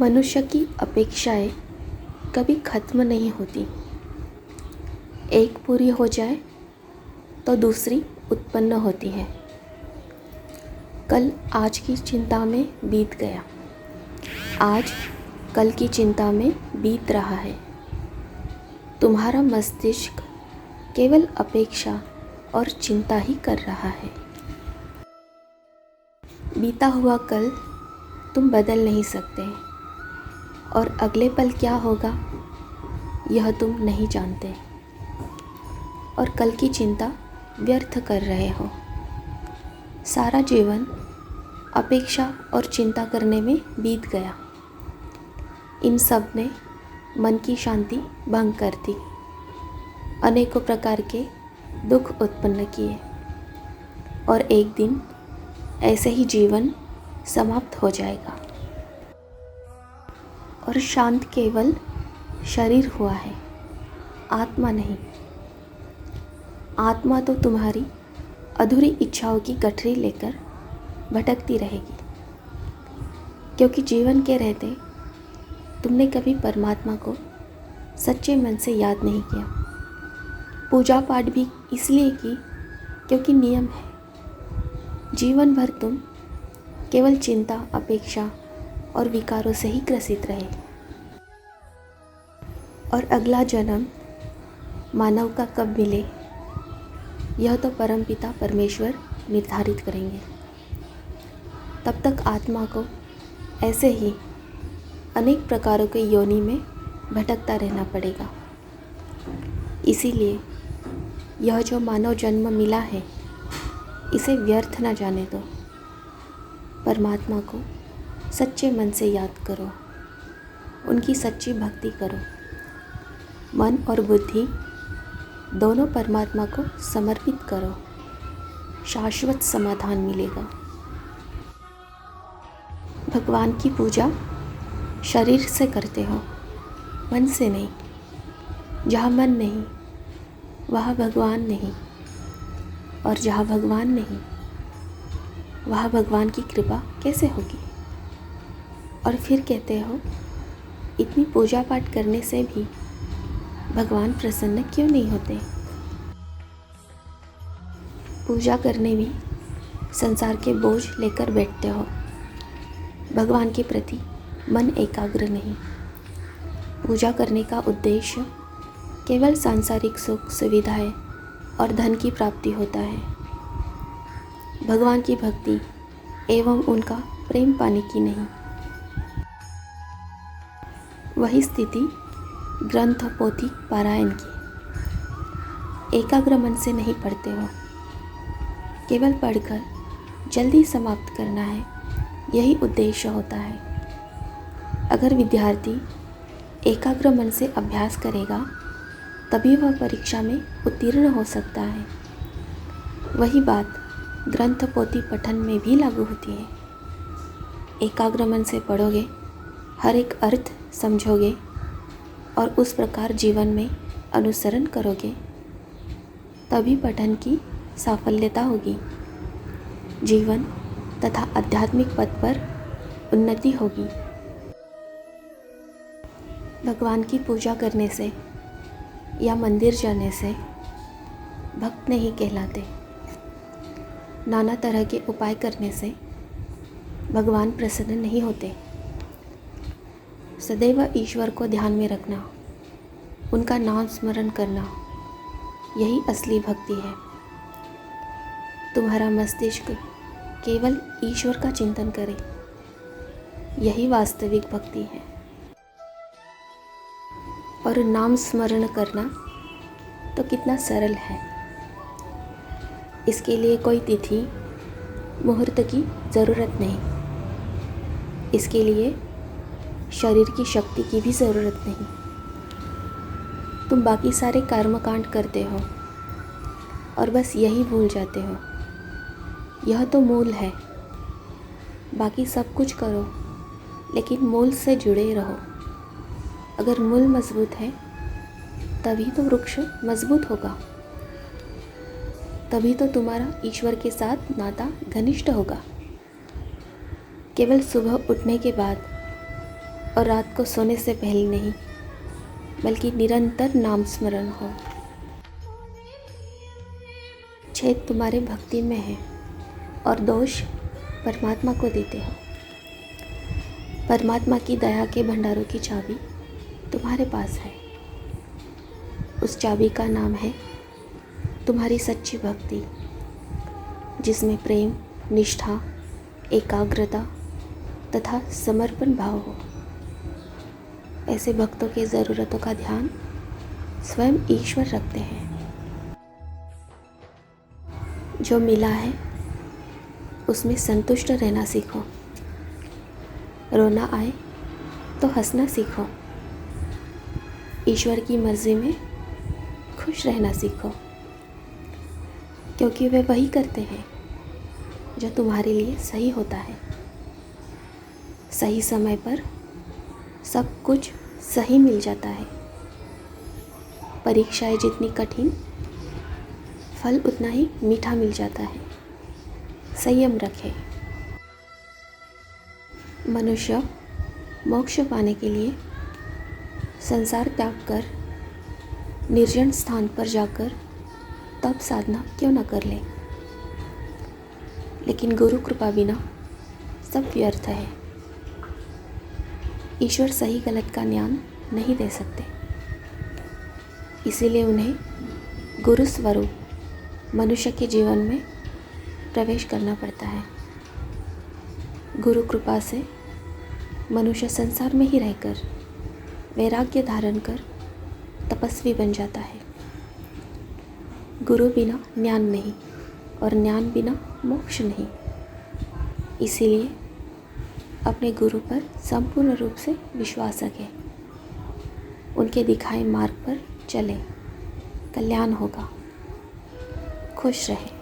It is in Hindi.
मनुष्य की अपेक्षाएं कभी खत्म नहीं होती। एक पूरी हो जाए तो दूसरी उत्पन्न होती है। कल आज की चिंता में बीत गया, आज कल की चिंता में बीत रहा है। तुम्हारा मस्तिष्क केवल अपेक्षा और चिंता ही कर रहा है। बीता हुआ कल तुम बदल नहीं सकते और अगले पल क्या होगा यह तुम नहीं जानते, और कल की चिंता व्यर्थ कर रहे हो। सारा जीवन अपेक्षा और चिंता करने में बीत गया। इन सब ने मन की शांति भंग कर दी, अनेकों प्रकार के दुख उत्पन्न किए, और एक दिन ऐसे ही जीवन समाप्त हो जाएगा। और शांत केवल शरीर हुआ है, आत्मा नहीं। आत्मा तो तुम्हारी अधूरी इच्छाओं की गठरी लेकर भटकती रहेगी, क्योंकि जीवन के रहते तुमने कभी परमात्मा को सच्चे मन से याद नहीं किया। पूजा पाठ भी इसलिए की क्योंकि नियम है। जीवन भर तुम केवल चिंता, अपेक्षा और विकारों से ही ग्रसित रहे, और अगला जन्म मानव का कब मिले यह तो परमपिता परमेश्वर निर्धारित करेंगे। तब तक आत्मा को ऐसे ही अनेक प्रकारों के योनि में भटकता रहना पड़ेगा। इसीलिए यह जो मानव जन्म मिला है इसे व्यर्थ न जाने दो। परमात्मा को सच्चे मन से याद करो, उनकी सच्ची भक्ति करो। मन और बुद्धि दोनों परमात्मा को समर्पित करो, शाश्वत समाधान मिलेगा। भगवान की पूजा शरीर से करते हो, मन से नहीं। जहाँ मन नहीं वहाँ भगवान नहीं, और जहाँ भगवान नहीं वहाँ भगवान की कृपा कैसे होगी। और फिर कहते हो इतनी पूजा पाठ करने से भी भगवान प्रसन्न क्यों नहीं होते। पूजा करने में संसार के बोझ लेकर बैठते हो, भगवान के प्रति मन एकाग्र नहीं। पूजा करने का उद्देश्य केवल सांसारिक सुख सुविधाएं और धन की प्राप्ति होता है, भगवान की भक्ति एवं उनका प्रेम पाने की नहीं। वही स्थिति ग्रंथ पोथी पारायण की। एकाग्र मन से नहीं पढ़ते हो, केवल पढ़कर जल्दी समाप्त करना है, यही उद्देश्य होता है। अगर विद्यार्थी एकाग्र मन से अभ्यास करेगा तभी वह परीक्षा में उत्तीर्ण हो सकता है। वही बात ग्रंथ पोथी पठन में भी लागू होती है। एकाग्र मन से पढ़ोगे, हर एक अर्थ समझोगे और उस प्रकार जीवन में अनुसरण करोगे, तभी पठन की साफल्यता होगी, जीवन तथा आध्यात्मिक पथ पर उन्नति होगी। भगवान की पूजा करने से या मंदिर जाने से भक्त नहीं कहलाते। नाना तरह के उपाय करने से भगवान प्रसन्न नहीं होते। सदैव ईश्वर को ध्यान में रखना, उनका नाम स्मरण करना, यही असली भक्ति है। तुम्हारा मस्तिष्क केवल ईश्वर का चिंतन करे, यही वास्तविक भक्ति है। और नाम स्मरण करना तो कितना सरल है। इसके लिए कोई तिथि मुहूर्त की ज़रूरत नहीं, इसके लिए शरीर की शक्ति की भी ज़रूरत नहीं। तुम बाकी सारे कर्मकांड करते हो और बस यही भूल जाते हो। यह तो मूल है। बाकी सब कुछ करो लेकिन मूल से जुड़े रहो। अगर मूल मजबूत है तभी तो वृक्ष मजबूत होगा, तभी तो तुम्हारा ईश्वर के साथ नाता घनिष्ठ होगा। केवल सुबह उठने के बाद और रात को सोने से पहले नहीं, बल्कि निरंतर नाम स्मरण हो। छेद तुम्हारे भक्ति में है और दोष परमात्मा को देते हो। परमात्मा की दया के भंडारों की चाबी तुम्हारे पास है। उस चाबी का नाम है तुम्हारी सच्ची भक्ति, जिसमें प्रेम, निष्ठा, एकाग्रता तथा समर्पण भाव हो। ऐसे भक्तों की ज़रूरतों का ध्यान स्वयं ईश्वर रखते हैं। जो मिला है उसमें संतुष्ट रहना सीखो। रोना आए तो हंसना सीखो। ईश्वर की मर्जी में खुश रहना सीखो, क्योंकि वे वही करते हैं जो तुम्हारे लिए सही होता है। सही समय पर सब कुछ सही मिल जाता है। परीक्षाएं जितनी कठिन, फल उतना ही मीठा मिल जाता है। संयम रखें। मनुष्य मोक्ष पाने के लिए संसार त्याग कर निर्जन स्थान पर जाकर तप साधना क्यों न कर ले, लेकिन गुरु कृपा बिना सब व्यर्थ है। ईश्वर सही गलत का ज्ञान नहीं दे सकते, इसीलिए उन्हें गुरु स्वरूप मनुष्य के जीवन में प्रवेश करना पड़ता है। गुरु कृपा से मनुष्य संसार में ही रहकर वैराग्य धारण कर तपस्वी बन जाता है। गुरु बिना ज्ञान नहीं और ज्ञान बिना मोक्ष नहीं। इसीलिए अपने गुरु पर संपूर्ण रूप से विश्वास रखें। उनके दिखाए मार्ग पर चलें, कल्याण होगा। खुश रहें।